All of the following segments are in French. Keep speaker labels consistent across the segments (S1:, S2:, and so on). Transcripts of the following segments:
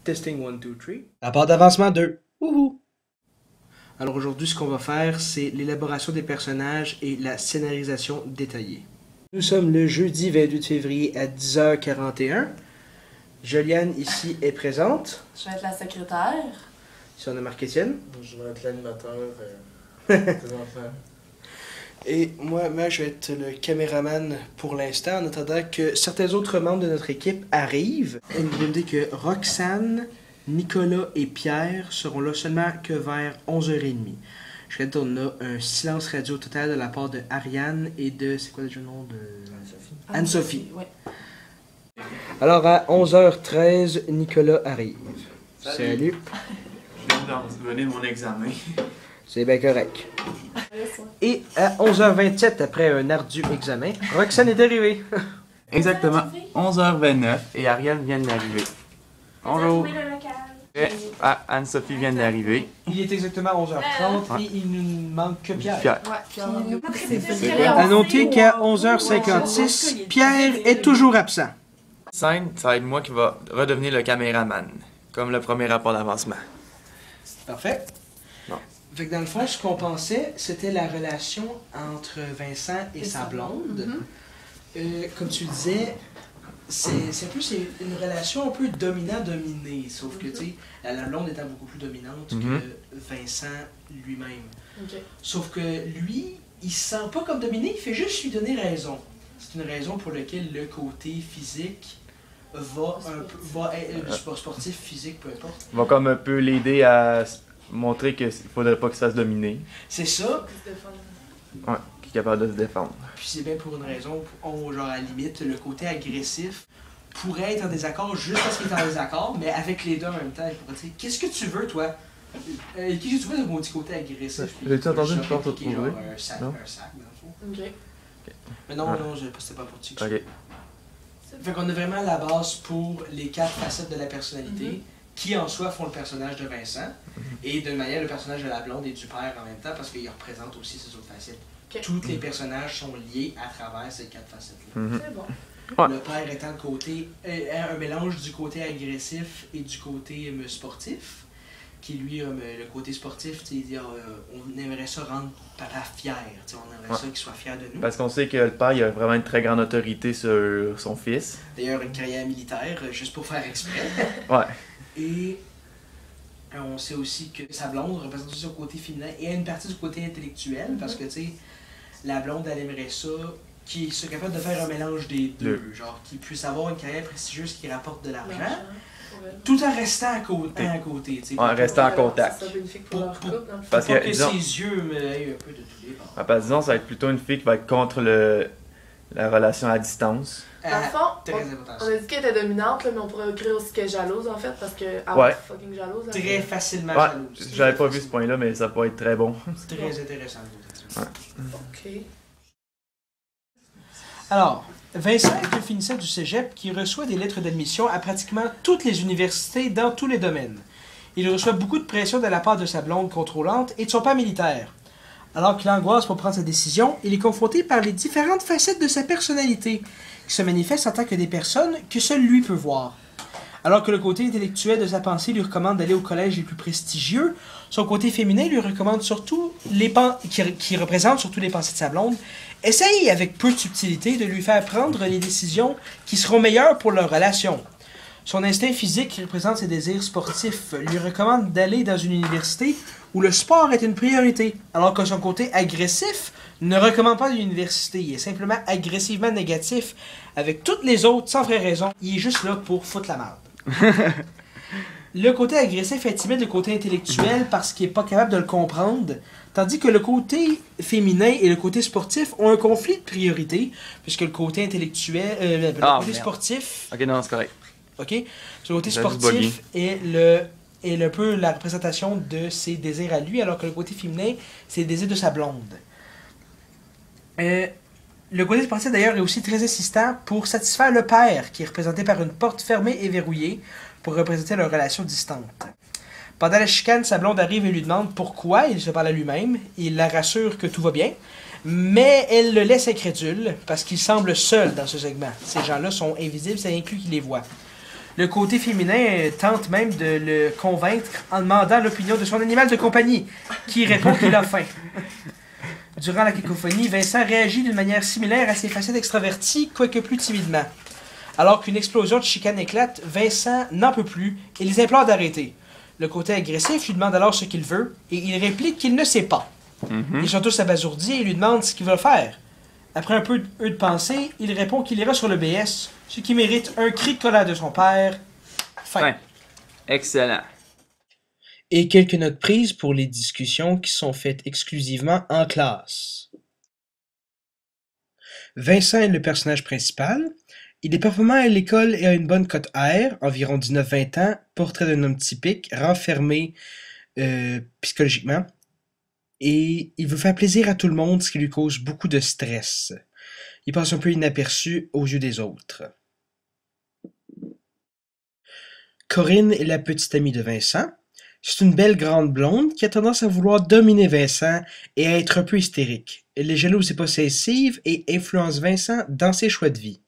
S1: Testing 1, 2, 3. Rapport d'avancement 2. Wouhou! Alors aujourd'hui, ce qu'on va faire, c'est l'élaboration des personnages et la scénarisation détaillée. Nous sommes le jeudi 28 février à 10h41. Joliane, ici, est présente.
S2: Je vais être la secrétaire.
S1: Ici, on a Marc-Étienne.
S3: Je vais être l'animateur des enfants.
S1: Et moi, je vais être le caméraman pour l'instant, en attendant que certains autres membres de notre équipe arrivent. Il nous dit que Roxane, Nicolas et Pierre seront là seulement que vers 11h30. Je crois qu'on a un silence radio total de la part de Ariane et de... C'est quoi déjà le nom de... Anne-Sophie.
S2: Oui.
S1: Alors à 11h13, Nicolas arrive. Salut.
S3: Je viens de donner mon examen.
S1: C'est bien correct. Et à 11h27, après un ardu examen, Roxane est arrivée.
S3: Exactement. 11h29 et Ariane vient d'arriver. Bonjour. Et Anne-Sophie vient d'arriver.
S1: Il est exactement 11h30 et il nous manque que Pierre.
S3: Pierre.
S1: À noter qu'à 11h56, Pierre est toujours absent.
S3: Scène, ça va être moi qui va redevenir le caméraman, comme le premier rapport d'avancement.
S1: Parfait.
S3: Bon.
S1: Fait que dans le fond, ce qu'on pensait, c'était la relation entre Vincent et sa blonde. Comme tu le disais, c'est plus une relation un peu dominant-dominé, sauf que, tu sais, la blonde étant beaucoup plus dominante que Vincent lui-même.
S2: Okay.
S1: Sauf que lui, il se sent pas comme dominé, il fait juste lui donner raison. C'est une raison pour laquelle le côté physique va être sportif, physique, peu importe.
S3: Va comme un peu l'aider à montrer qu'il faudrait pas qu'il se fasse dominer.
S1: C'est ça.
S3: Ouais, qu'il est capable de se défendre.
S1: Puis c'est bien pour une raison, genre à la limite, le côté agressif pourrait être en désaccord juste parce qu'il est en désaccord, mais avec les deux en même temps, il pourrait dire qu'est-ce que tu veux, toi? Qu'est-ce que tu veux de mon petit côté agressif?
S3: J'ai-tu entendu une porte ouvrir?
S1: Genre un sac, dans le fond.
S2: Ok.
S1: Mais non, non, c'était pas pour ça.
S3: Ok.
S1: Fait qu'on a vraiment la base pour les 4 facettes de la personnalité, qui en soi font le personnage de Vincent, et de manière le personnage de la blonde et du père en même temps, parce qu'il représente aussi ces autres facettes.
S2: Okay.
S1: Tous les personnages sont liés à travers ces 4 facettes-là.
S2: C'est bon.
S3: Ouais.
S1: Le père étant le côté, un mélange du côté agressif et du côté sportif, qui lui a le côté sportif, il dit on aimerait ça rendre papa fier, on aimerait ça qu'il soit fier de nous.
S3: Parce qu'on sait que le père il a vraiment une très grande autorité sur son fils.
S1: D'ailleurs, une carrière militaire, juste pour faire exprès.
S3: Ouais.
S1: Et on sait aussi que sa blonde représente aussi son côté féminin et une partie du côté intellectuel, parce que, tu sais, la blonde, elle aimerait ça, qu'il soit capable de faire un mélange des deux, genre qu'il puisse avoir une carrière prestigieuse qui rapporte de l'argent, tout en restant à côté. Tu sais,
S3: En restant en contact.
S2: C'est bénéfique pour leur couple, dans le fond.
S3: Parce
S1: pour
S3: que,
S1: que
S3: disons,
S1: ses yeux me aillent un peu de tous les bords.
S3: parce que disons, ça va être plutôt une fille qui va être contre la relation à distance.
S2: Dans le fond,
S1: Très important.
S2: on a dit qu'elle était dominante, là, mais on pourrait écrire aussi qu'elle est jalouse, en fait, parce que
S3: Ouais.
S2: fucking jalouse.
S1: Très facilement
S3: Ouais,
S1: jalouse.
S3: j'avais pas vu ce point-là, mais ça pourrait être très bon.
S1: C'est très intéressant.
S2: Ok.
S1: Alors, Vincent est un finissant du cégep qui reçoit des lettres d'admission à pratiquement toutes les universités dans tous les domaines. Il reçoit beaucoup de pression de la part de sa blonde contrôlante et de son père militaire. Alors qu'il angoisse pour prendre sa décision, il est confronté par les différentes facettes de sa personnalité, qui se manifestent en tant que des personnes que seul lui peut voir. Alors que le côté intellectuel de sa pensée lui recommande d'aller au collège les plus prestigieux, son côté féminin lui recommande surtout qui représente surtout les pensées de sa blonde, essaye avec peu de subtilité de lui faire prendre les décisions qui seront meilleures pour leur relation. Son instinct physique qui représente ses désirs sportifs lui recommande d'aller dans une université où le sport est une priorité, alors que son côté agressif ne recommande pas l'université. Il est simplement agressivement négatif avec toutes les autres sans vraie raison. Il est juste là pour foutre la merde. Le côté agressif intimide le côté intellectuel parce qu'il n'est pas capable de le comprendre, tandis que le côté féminin et le côté sportif ont un conflit de priorité, puisque le côté intellectuel, le côté sportif...
S3: Ok, non, c'est correct.
S1: OK? Le côté
S3: J'ai juste
S1: sportif est un peu la représentation de ses désirs à lui, alors que le côté féminin, c'est les désirs de sa blonde. Le côté sportif, d'ailleurs, est aussi très insistant pour satisfaire le père, qui est représenté par une porte fermée et verrouillée, pour représenter leur relation distante. Pendant la chicane, sa blonde arrive et lui demande pourquoi il se parle à lui-même. Il la rassure que tout va bien, mais elle le laisse incrédule parce qu'il semble seul dans ce segment. Ces gens-là sont invisibles, ça inclut qu'il les voit. Le côté féminin tente même de le convaincre en demandant l'opinion de son animal de compagnie, qui répond qu'il a faim. Durant la cacophonie, Vincent réagit d'une manière similaire à ses facettes extraverties, quoique plus timidement. Alors qu'une explosion de chicane éclate, Vincent n'en peut plus et les implore d'arrêter. Le côté agressif lui demande alors ce qu'il veut et il réplique qu'il ne sait pas. Ils sont tous abasourdis et lui demandent ce qu'il veut faire. Après un peu de pensée, il répond qu'il ira sur le BS, ce qui mérite un cri de colère de son père. Fin.
S4: Excellent.
S1: Et quelques notes prises pour les discussions qui sont faites exclusivement en classe. Vincent est le personnage principal. Il est performant à l'école et a une bonne cote R, environ 19-20 ans, portrait d'un homme typique, renfermé psychologiquement. Et il veut faire plaisir à tout le monde, ce qui lui cause beaucoup de stress. Il passe un peu inaperçu aux yeux des autres. Corinne est la petite amie de Vincent. C'est une belle grande blonde qui a tendance à vouloir dominer Vincent et à être un peu hystérique. Elle est jalouse et possessive et influence Vincent dans ses choix de vie.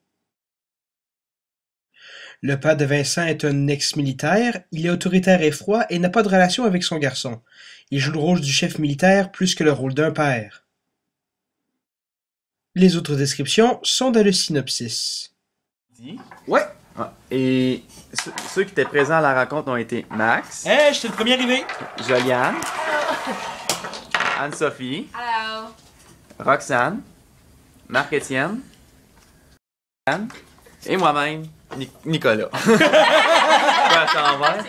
S1: Le père de Vincent est un ex-militaire, il est autoritaire et froid et n'a pas de relation avec son garçon. Il joue le rôle du chef militaire plus que le rôle d'un père. Les autres descriptions sont dans le synopsis.
S4: Ouais. Et ceux qui étaient présents à la rencontre ont été Max,
S1: Hey, j'étais le premier arrivé!
S4: Joliane, Anne-Sophie,
S2: Hello.
S4: Roxane, Marc-Étienne, Anne et moi-même, Nicolas. Ouais, c'est en vert.